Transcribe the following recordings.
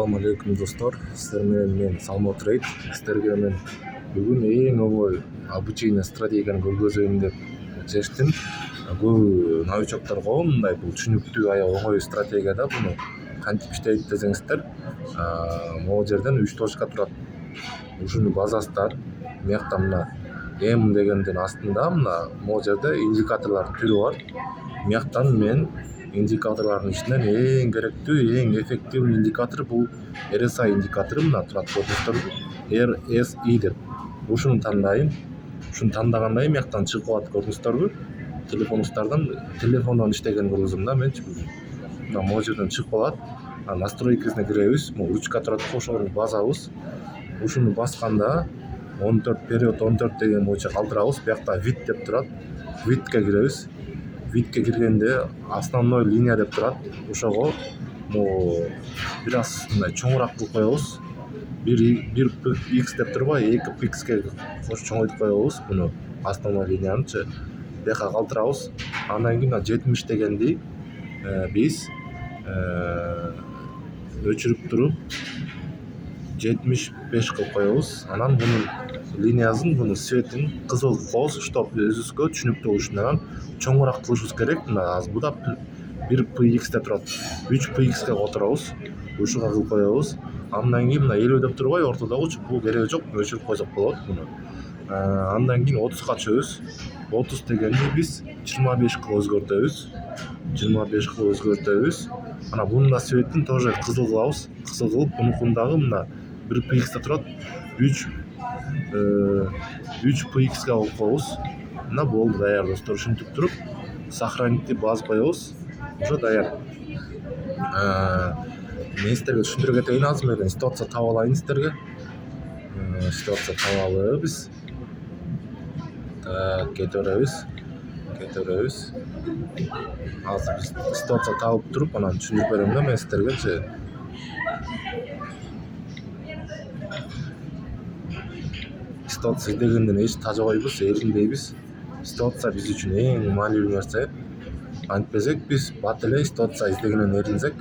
Assalamu alaikum достор. Сіздер менен мен Салмот Рейд. Сіздерге мен бүгін ең оңой обучение стратегияны көргөзөйүн деп чечтим. Көп новичоктор мындай бул түшүнүктүү аябай оңой стратегия да. Буну кантип иштейт десеңиздер, могу жерден 3 точка турат. Ушуну базасыздар. Мыякта мына M дегендин астында мына могу жерде индикаторлордун түрү бар. Мыяктан мен индикаторлордун ичинен эң керектүү, эң эффективный индикатор бул RSI индикатору. Мына турат көрдүңүздөрбү? RSI деп. Ушуну тандайм. Ушуну тандагандай мыяктан чыгып калат, көрдүңүздөрбү? Телефондон иштеген көргөзөм да менчи бүгүн. Мына могу жерден чыгып калат. Настройкасына киребиз. Могу ручка турат, ошону басабыз. Ушуну басканда 14 период 14 деген боюнча калтырабыз. Биякта вид деп турат. Видке киребиз. Видке киргенде основной линия деп турат. Ошого могу бир аз мындай чоңураак кылып коебуз. 1 x деп турбайбы? 2 px'ке чоңойтуп коебуз буну основной линиянычы. Бияка калтырабыз. Андан кийин 70 дегенди биз өчүрүп туруп 75 кылып коебуз. Анан бунун линиясын, бунун светин кызыл кылып коебуз, чтоб өзүбүзгө түшүнүктүү болушунан чоңураак кылышыбыз керек. Мына азыр бу да 1 px деп турат. 3 px'ке которобуз. Ушуга кылып коебуз. Андан кийин мына 50 деп турбайбы ортодогучу? Бул кереги жок, өчүрүп койсок болот буну. Андан кийин 30га түшөбүз. 30 дегенди биз 25 кылып өзгөртөбүз. 25 кылып өзгөртөбүз. Ана бунун да светин тоже кызыл кылабыз. Кызыл кылып бунукун дагы мына 1 px деп турат. 3 px'ке алып коебуз. Мына болду, даяр достор. Ушинтип туруп сохранить басып коебуз. Уже даяр. Мен сиздерге түшүндүрө кетейин азыр. Мен ситуация таап алайын сиздерге. Ситуация таап алабыз. Так, кете беребиз. Азыр биз ситуация таап туруп, анан түшүндүрүп берем да мен сиздергечи. Ситуация дегенден эч тажабайбыз, эринбейбиз. Ситуация биз үчүн эң маанилүү нерсе. Антпесек биз бат эле ситуация издегенен эринсек,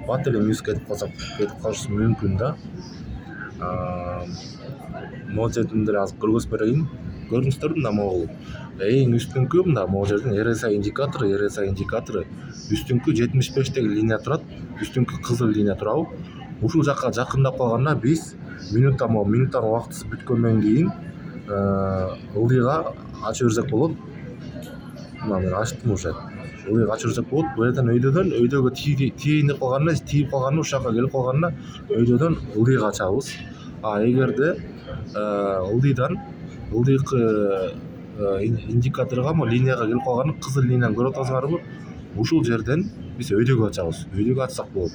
бат эле минуске кетип калышыбыз мүмкүн да. Могу жерден деле азыр көргөзүп берейин. Көрдүңүздөрбү? Мына могу эң үстүнкү мында могу жерден RSI индикатору үстүнкү 75 деген линия турат. Үстүнкү кызыл линия турабы? Ушул жакка жакындап калганда биз минуттан убактысы бүткөндөн кийин ылдыйга ача берсек болот. Мына мен ачтым уже. Ылдыйга ача берсек болот. Бу жерден өйдөгө тийейин деп калганда, тийип калганда, ушул жакка келип калганда өйдөөдөн ылдыйга ачабыз. Эгерде ылдыйкы индикаторго линияга келип калганда, кызыл линияны көрүп атасыңарбы? Ушул жерден биз өйдөгө ачабыз. Өйдөгө ачсак болот.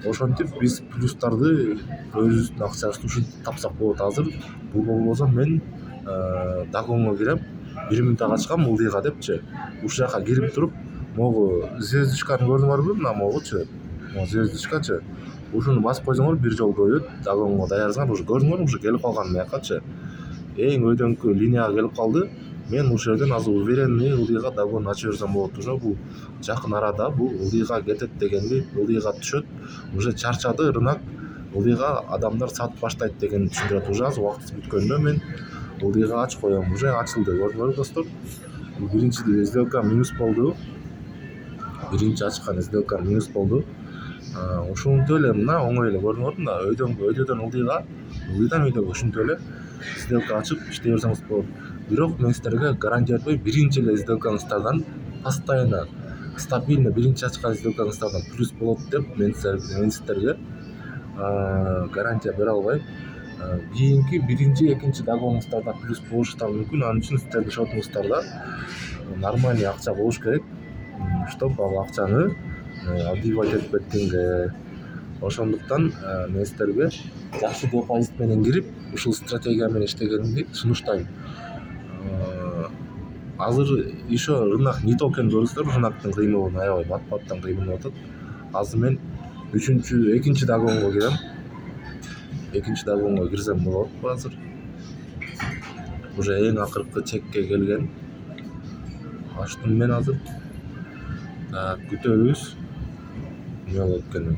Ошентип биз плюстарды өзүбүздүн акчабызды ушинтип тапсак болот. Азыр бул болбосо мен дагонго кирем. 1 минутка ачкам ылдыйга депчи. Ушул жака кирип туруп, могу звездочканы көрдүңөрбү? Мына могучу. Могу звездочкачы. Ушуну басып койсоңор бир жолу коюп дагонго даярсыңар. Уже көрдүңөрбү? Уже келип калган мыякачы. Эң өйдөңкү линияга келип калды. Мен ушул жерден азыр уверенный ылдыйга дагон ача берсем болот. Уже бул жакын арада бул ылдыйга кетет дегенди, ылдыйга түшөт. Уже чарчады рынок. Ылдыйга адамдар сатып баштайт дегенди түшүндүрөт. Уже азыр убактысы бүткөндө мен ылдыйга ачып коем. Уже ачылды. Көрдүңөрбү достор? Биринчи сделка минус болду. Биринчи ачкан сделка минус болду. Ушунтип эле мына оңой эле көрдүңөрбү? Мына өйдөөдөн ылдыйдан өйдөгө ушинтип эле сделка ачып иштей берсеңиз болот. Бирок мен сиздерге гарантия бербейм. Биринчи эле сделкаңыздардан постоянно стабильно биринчи ачкан сделкаңыздардан плюс болот деп мен сиздерге гарантия бере албайм. Кийинки биринчи, экинчи дагоңуздарда плюс болушу да мүмкүн. Анын үчүн сиздердин шотуңуздарда нормальный акча болуш керек. Чтоб ал акчаны отбивать этип кеткенге. Ошондуктан мен сиздерге жакшы депозит менен кирип, ушул стратегия менен иштегенди сунуштайм. Азыр еще рынок не токен көрүңүздөр, рыноктун кыймылын аябай бат-баттан кыймылдап атат. Азыр мен экинчи дагонго кирем. Экинчи дагонго кирсем болот азыр. Уже эң акыркы чекке келген. Ачтым мен азыр. Так, күтөбүз. Не болот экенин.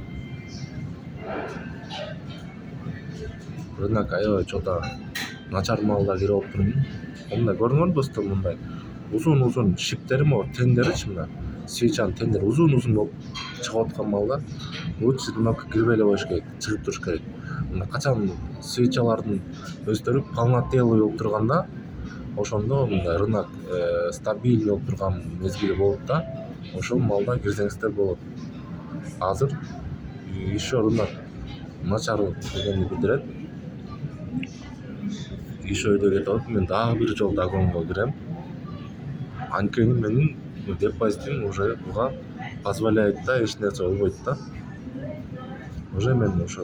рынок аябай чоң начар маалда кирип отурмун. Мындай көрдүңөрбү достор, мындай узун шиптери могу тендеричи, мына свечанын тендери узун болуп чыгып аткан маалда лучше рынокко кирбей эле коюш керек, чыгып туруш керек. Мына качан свечалардын өздөрү полнотелый болуп турганда, ошондо мындай рынок стабильный болуп турган мезгили болот да, ошол маалда кирсеңиздер болот. Азыр еще рынок начар дегенди билдирет. Еще өйдө кетип атат. Мен дагы бир жолу Дагонго кирем. Анткени менин депозитим уже буга позволяет да, эч нерсе болбойт да. Уже мен ошо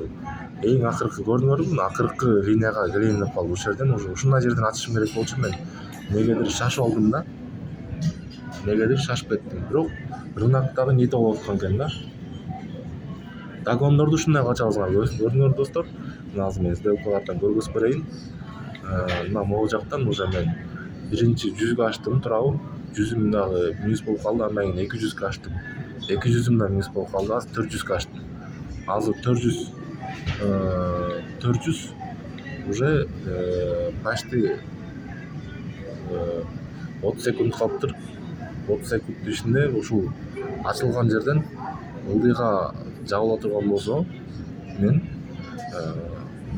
эң акыркы көрдүңөрбү, мына акыркы линияга келейин деп калдым. Ушул жерден уже ушундай жерден ачышым керек болчу, мен негедир шашып алдым да. Негедир шашып кеттим. Бирок рынок дагы нете болуп аткан экен да. Дагондорду ушундай качабызга көрдүңөр достор. Мына азыр мен сделкалардан көргөзүп берейин. Мына могу жактан уже мен биринчи 100гө ачтым туурабы. 100үм дагы минус болуп калды, андан кийин 200гө ачтым. 200үм да минус болуп калды, азыр 400гө ачтым. Азыр 400 уже почти 30 секунд калыптыр. 30 секундтун ичинде ушул ачылган жерден ылдыйга жабыла турган болсо, мен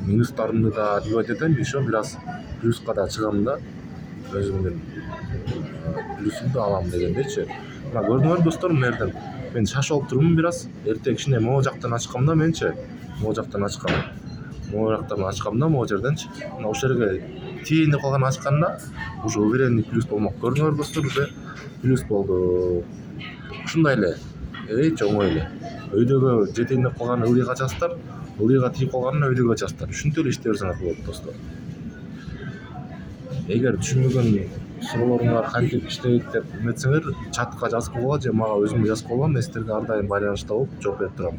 минустарымды да отбивать этем, еще бир аз плюска да чыгам да, өзүмдүн плюсумду алам дегендейчи. Мына көрдүңөр достор, мына жерден мен шашып алып турмун бир аз. Эртең кичине могу жактан ачкам да, менчи могу жактан ачкам да, могу жерденчи. Мына ошол жерге тийейин деп калган ачканда уже уверенный плюс болмок. Көрдүңөр достор, уже плюс болду. Ушундай эле эч оңой эле. Өйдөгө жетейин деп калган ылдыйга ачасыздар, ылдыйга тийип калганын өйдөгө ачасыздар. Ушинтип эле иштей берсеңер болот достор. Эгер түшүнбөгөн суроолоруңар кантип иштейт деп эметсеңер, чатка жазып койгула же мага өзүмө жазып койгула, мен сиздерге ар дайым байланышта болуп жооп берип турам.